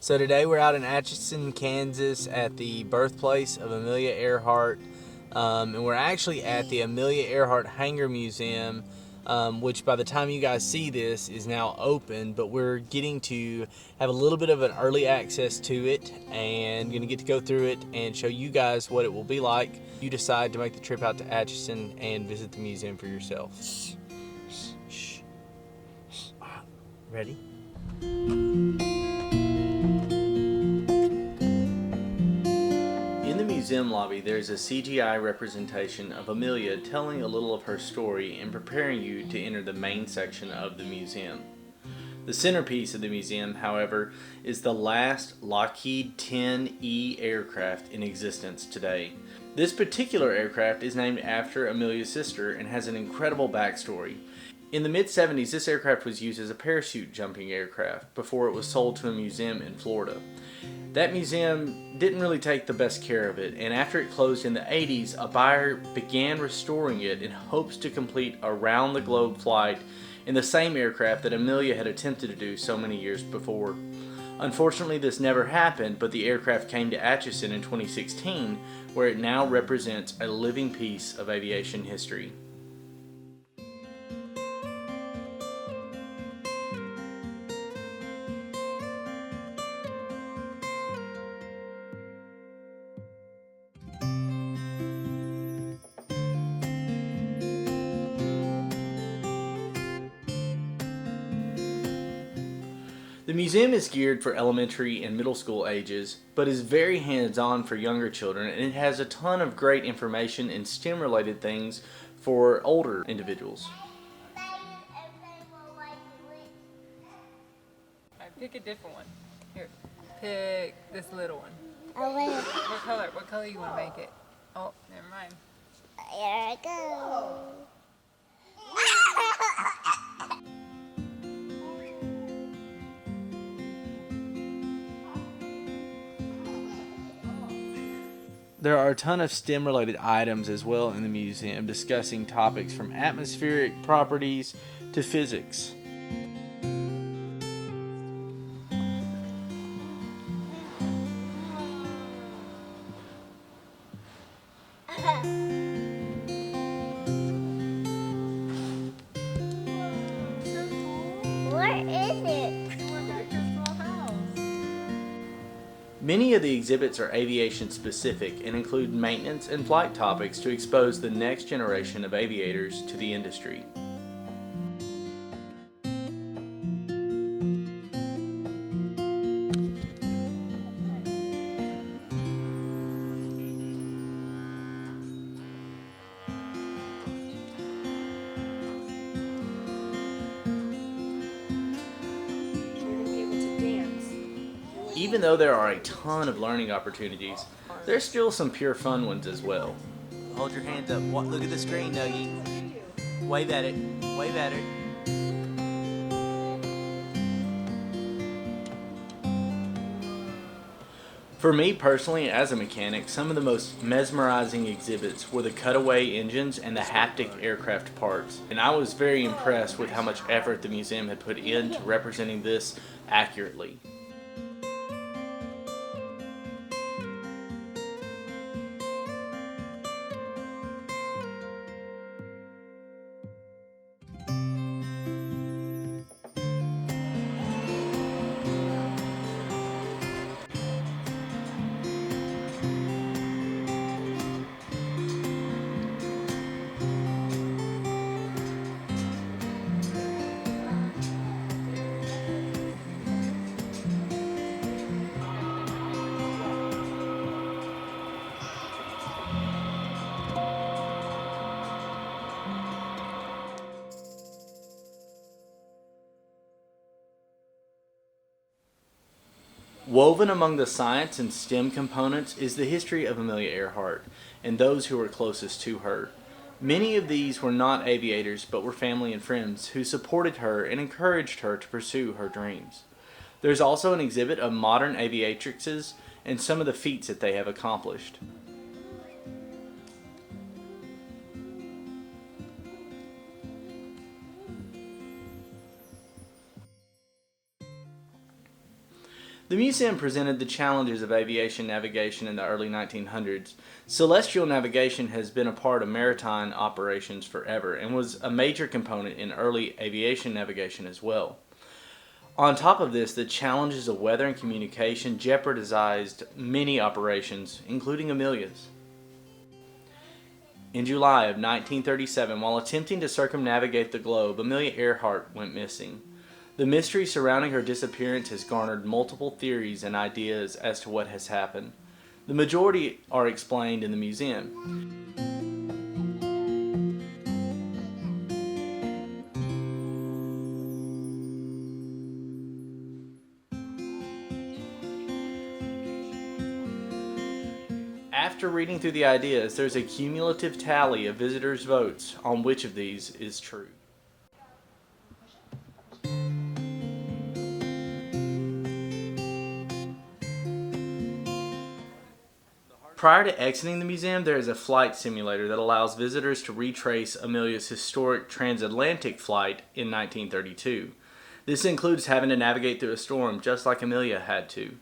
So today we're out in Atchison, Kansas at the birthplace of Amelia Earhart, and we're actually at the Amelia Earhart Hangar Museum, which by the time you guys see this is now open, but we're getting to have a little bit of an early access to it and going to get to go through it and show you guys what it will be like. You decide to make the trip out to Atchison and visit the museum for yourself. Shh. Ready? In the museum lobby, there's a CGI representation of Amelia telling a little of her story and preparing you to enter the main section of the museum. The centerpiece of the museum, however, is the last Lockheed 10E aircraft in existence today. This particular aircraft is named after Amelia's sister and has an incredible backstory. In the mid-70s, this aircraft was used as a parachute jumping aircraft before it was sold to a museum in Florida. That museum didn't really take the best care of it, and after it closed in the 80s, a buyer began restoring it in hopes to complete a round-the-globe flight in the same aircraft that Amelia had attempted to do so many years before. Unfortunately, this never happened, but the aircraft came to Atchison in 2016, where it now represents a living piece of aviation history. The museum is geared for elementary and middle school ages, but is very hands-on for younger children, and it has a ton of great information and STEM-related things for older individuals. Pick a different one. Here, pick this little one. Oh, wait. What color? What color you want to make it? Oh, never mind. Here I go. There are a ton of STEM-related items as well in the museum discussing topics from atmospheric properties to physics. Where is it? Many of the exhibits are aviation specific and include maintenance and flight topics to expose the next generation of aviators to the industry. Even though there are a ton of learning opportunities, there's still some pure fun ones as well. Hold your hands up. Look at the screen, Dougie. Wave at it. Wave at it. For me personally, as a mechanic, some of the most mesmerizing exhibits were the cutaway engines and the haptic aircraft parts. And I was very impressed with how much effort the museum had put into representing this accurately. Woven among the science and STEM components is the history of Amelia Earhart and those who were closest to her. Many of these were not aviators but were family and friends who supported her and encouraged her to pursue her dreams. There's also an exhibit of modern aviatrixes and some of the feats that they have accomplished. The museum presented the challenges of aviation navigation in the early 1900s. Celestial navigation has been a part of maritime operations forever and was a major component in early aviation navigation as well. On top of this, the challenges of weather and communication jeopardized many operations, including Amelia's. In July of 1937, while attempting to circumnavigate the globe, Amelia Earhart went missing. The mystery surrounding her disappearance has garnered multiple theories and ideas as to what has happened. The majority are explained in the museum. After reading through the ideas, there's a cumulative tally of visitors' votes on which of these is true. Prior to exiting the museum, there is a flight simulator that allows visitors to retrace Amelia's historic transatlantic flight in 1932. This includes having to navigate through a storm just like Amelia had to.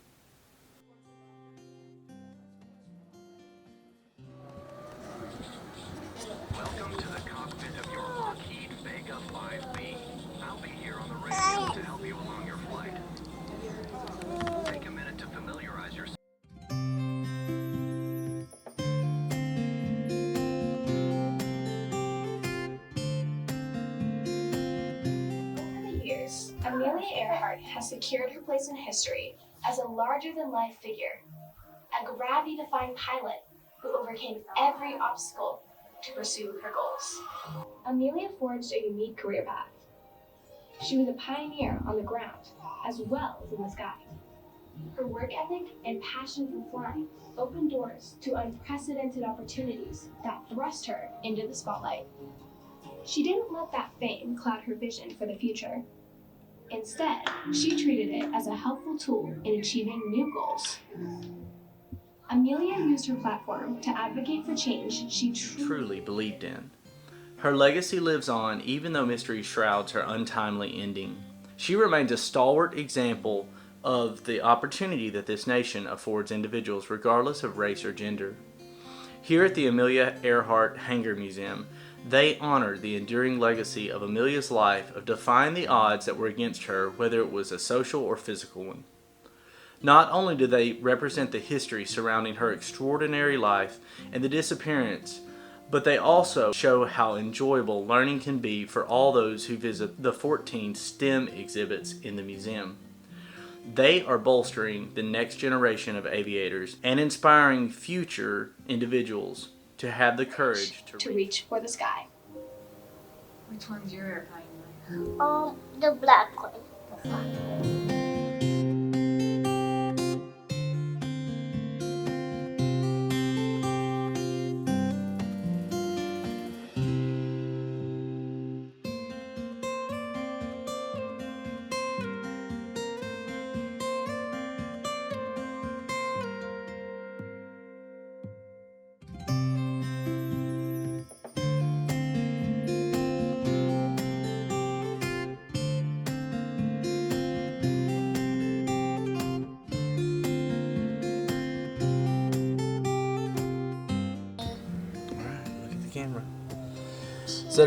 Welcome to the cockpit of your Lockheed Vega 5B. I'll be here on the radio to help you along your flight. Take a minute to familiarize yourself. Over the years, Amelia Earhart has secured her place in history as a larger-than-life figure, a gravity-defying pilot who overcame every obstacle to pursue her goals. Amelia forged a unique career path. She was a pioneer on the ground as well as in the sky. Her work ethic and passion for flying opened doors to unprecedented opportunities that thrust her into the spotlight. She didn't let that fame cloud her vision for the future. Instead, she treated it as a helpful tool in achieving new goals. Amelia used her platform to advocate for change she truly Believed in. Her legacy lives on even though mystery shrouds her untimely ending. She remains a stalwart example of the opportunity that this nation affords individuals regardless of race or gender. Here at the Amelia Earhart Hangar Museum, they honor the enduring legacy of Amelia's life of defying the odds that were against her, whether it was a social or physical one. Not only do they represent the history surrounding her extraordinary life and the disappearance, but they also show how enjoyable learning can be for all those who visit the 14 STEM exhibits in the museum. They are bolstering the next generation of aviators and inspiring future individuals to have the courage to reach for the sky. Which one's your airplane? The black one. Alright, look at the camera. So